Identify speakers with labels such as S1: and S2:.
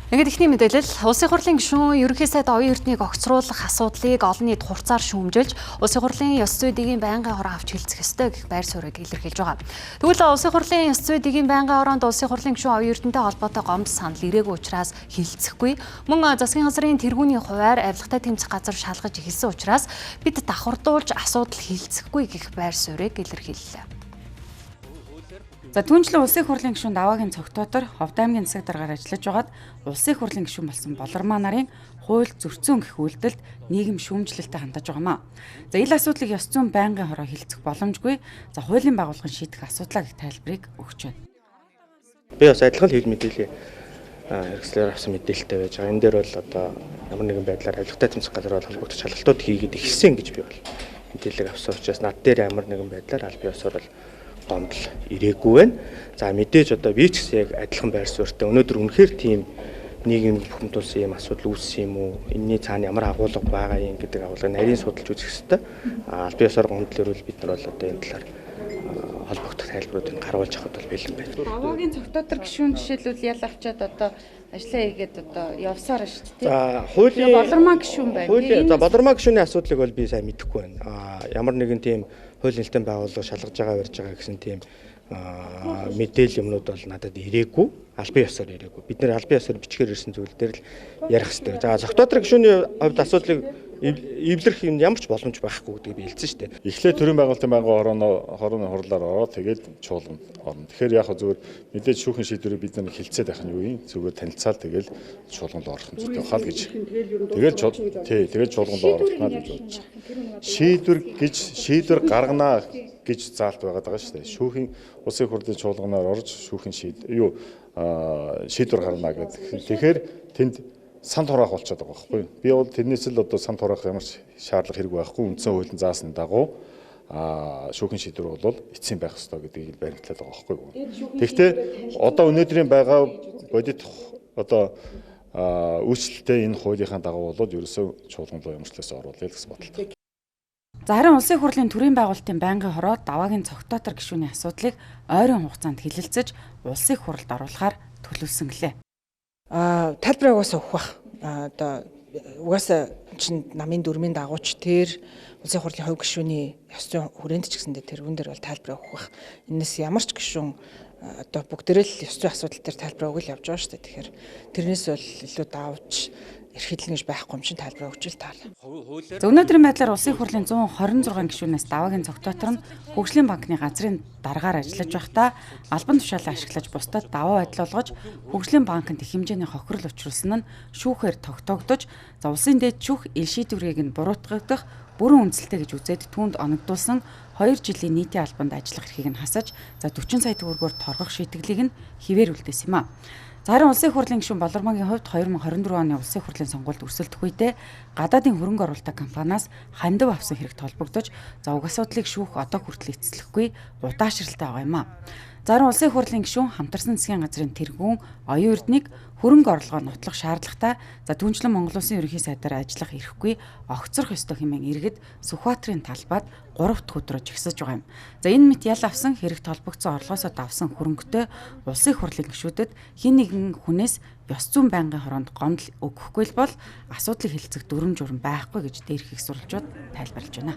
S1: Ингээд ихний мэдээлэл улсын хурлын гишүүн ерөнхий сайд оюун эрднийг огцруулах асуудлыг олон нийт хурцаар шүүмжилж улсын хурлын ёс зүйн байнгын хороо авч хэлцэх ёстой гэх байр суурийг илэрхийлж байгаа. Тэгвэл улсын хурлын ёс зүйн байнгын хороонд улсын хурлын гишүүн оюун эрдэнтэй холбоотой гомд санал ирээгүй учраас хэлцэхгүй. Мөн засгийн газрын тэргүүний хуваар авилгатай тэмцэх газар шалгаж эхэлсэн учраас бид давхардуулж асуудал хэлцэхгүй гэх байр суурийг илэрхийллээ.
S2: За түүнчлэн улсын хурлын гишүүн даваагийн цогтоотор Ховд аймгийн засаг даргаар ажиллаж байгаад улсын хурлын гишүүн болсон Болормоо нарын хууль зөрчсөн гэх үйлдэлд нийгэм шүүмжлэлтэй хандаж байгаамаа. За ил асуудлыг ёс зүйн байнгын хороо хэлцэх боломжгүй. За хуулийн байгууллагын шийдэх асуудлаа гэх тайлбарыг өгч байна.
S3: Би бас адилхан хэл мэдээллийн хэрэгслээр авсан мэдээлэлтэй байж байгаа. Энэ дээр бол одоо ямар нэгэн байдлаар авилгатай тэмцэх газар холбогдох шалгалтууд хийгээд эхэлсэн гэж би бол мэдээлэл авсан учраас над дээр ямар нэгэн байдлаар аль бие осоор бол гомдол ирээгүй байна. За мэдээж одоо би ч гэсэн яг адилхан байр суурьтай. Өнөөдөр үнэхээр тийм нийгэм бүхэмдүүлсэн юм асуудал үүссэн юм уу? Энийний цаана ямар агуулга байгаа юм гэдэг агуулгыг нарийн судалж үзэх хэрэгтэй. Аль бие осоор гомдол ирвэл бид нар бол одоо энэ талаар холбогдох тайлбаруудыг гаргуулж авах бол бэлэн байна.
S2: Даваагийн цогтоотор гишүүн жишээлбэл ял авчаад одоо ажиллаа хийгээд одоо явсаар шүү дээ.
S3: За хуулийн
S2: Болормоо гишүүн байна.
S3: За Болормоо гишүүний асуудлыг бол би сайн мэдэхгүй байна. Ямар нэгэн тийм хуулийн хэлтэн байгууллага шалгаж байгаа барьж байгаа гэсэн тийм мэдээлэл юмнууд бол надад ирээгүй. Аль бие ёсоор ирээгүй. Бид нэр аль бие ёсоор бичгээр ирсэн зүйл дээр л ярих хэрэгтэй. За цогтоотор гишүүний хувьд асуудлыг эвлэрэх юм ямар ч боломж байхгүй гэдгийг би хэлсэн шүү дээ.
S4: Эхлээд төрийн байгуулалтын байнгын хорооны хурлаар ороод тэгээд чуулганд орно. Тэгэхээр яг зүгээр мэдээж шүүхийн шийдвэрийг бид нар хэлцээд байх нь юу юм? Зүгээр танилцаал тэгэл чуулганд орох нь зүйтэй хаа гэж. Тэгэл чуулганд орох нь гэж бодож байгаа. Шийдвэр гаргана гэж заалт байгаад байгаа шүү дээ. Шүүхийн улсын хурлын чуулганаар орж шүүхийн шийдвэр гарна гэдэг. Тэгэхээр тэнд сан тураах болчиход байгаа байхгүй. Би бол тэрнээс л одоо сан тураах ямар шаардлага хэрэг байхгүй. Үндсэн хуулийн заасны дагуу шүүхийн шийдвэр бол эцсийн байх ёстой гэдгийг баримтлаад байгаа байхгүй. Тэгэхдээ одоо өнөөдрийн байгаа бодит одоо үйлчлэлтэй энэ хуулийнхаа дагуу бол ерөөсөө чуулган руу ямарчлаас оруулъя гэсэн бодолтой.
S2: За харин улсын хурлын төрийн байгуулалтын байнгын хороо даваагийн цогтоотор гишүүний асуудлыг ойрын хугацаанд хэлэлцэж улсын хуралд оруулахаар төлөвлөсөн гэлээ.
S5: Тайлбарыг угаасаа өгөх бах. Одоо угаасаа чинь намын дүрмийн дагууч тэр улсын хурлын хувь гишүүний ёс зүйн хүрээнд ч гэсэндээ тэрүүн дээр бол тайлбарыг өгөх бах. Энэс ямар ч гишүүн одоо бүгдээрээ л ёс зүйн асуудал дээр тайлбар өгөл явж байгаа шүү дээ. Тэгэхээр тэрнээс бол илүү давж эрхэлнэ гэж байхгүй юм чинь тайлбар өгч л таалаа.
S2: За өнөөдрийн байдлаар улсын хурлын 126 гишүүнээс даваагийн цогтоотор нь хөгжлийн банкны газрын дараагаар ажиллаж байхдаа албан тушаалаа ашиглаж бусдад даваа байдал олгож хөгжлийн банкнд их хэмжээний хохирол учруулсан нь шүүхээр тогтоогдож за улсын дэд шүүх ил шийдвэрийг нь буруутгах бүрэн үнэлэлтэй гэж үзээд түүнд оногдуулсан 2 жилийн нийтийн албанд ажиллах эрхийг нь хасаж за 40 сая төгрөгөөр торгох шийтгэлийг нь хിവэр үлдээсэн юм а. За харин улсын хурлын гишүүн Болормоогийн хувьд 2024 оны улсын хурлын сонгуульд өрсөлдөх үедээ гадаадын хөрөнгө оруулалт компаниас хандив авсан хэрэгт холбогдож за уг асуудлыг шүүх одоо хүртэл эцэслэхгүй удаашралтай байгаа юм а. За харин улсын хурлын гишүүн хамтарсан засгийн газрын тэргүүн оюун эрднийг хөрөнгө орлогоо нотлох шаардлагатай за түүнчлэн Монгол Улсын ерөнхий сайдаар ажиллах эрхгүй огцрох ёстой хэмээн иргэд Сүхбаатарын талбайд 3 дахь өдрөө жигсэж байгаа юм. За энэ мэт ял авсан хэрэгт холбогдсон орлогоосоо давсан хөрөнгөтэй улсын хурлын гишүүдэд хэн нэгэн хүнээс ёс зүйн байнгын хороонд гомдол өгөхгүй л бол асуудлыг хэлцэх дүрм журм байхгүй гэж дээрх их сурвалжууд тайлбарлаж байна.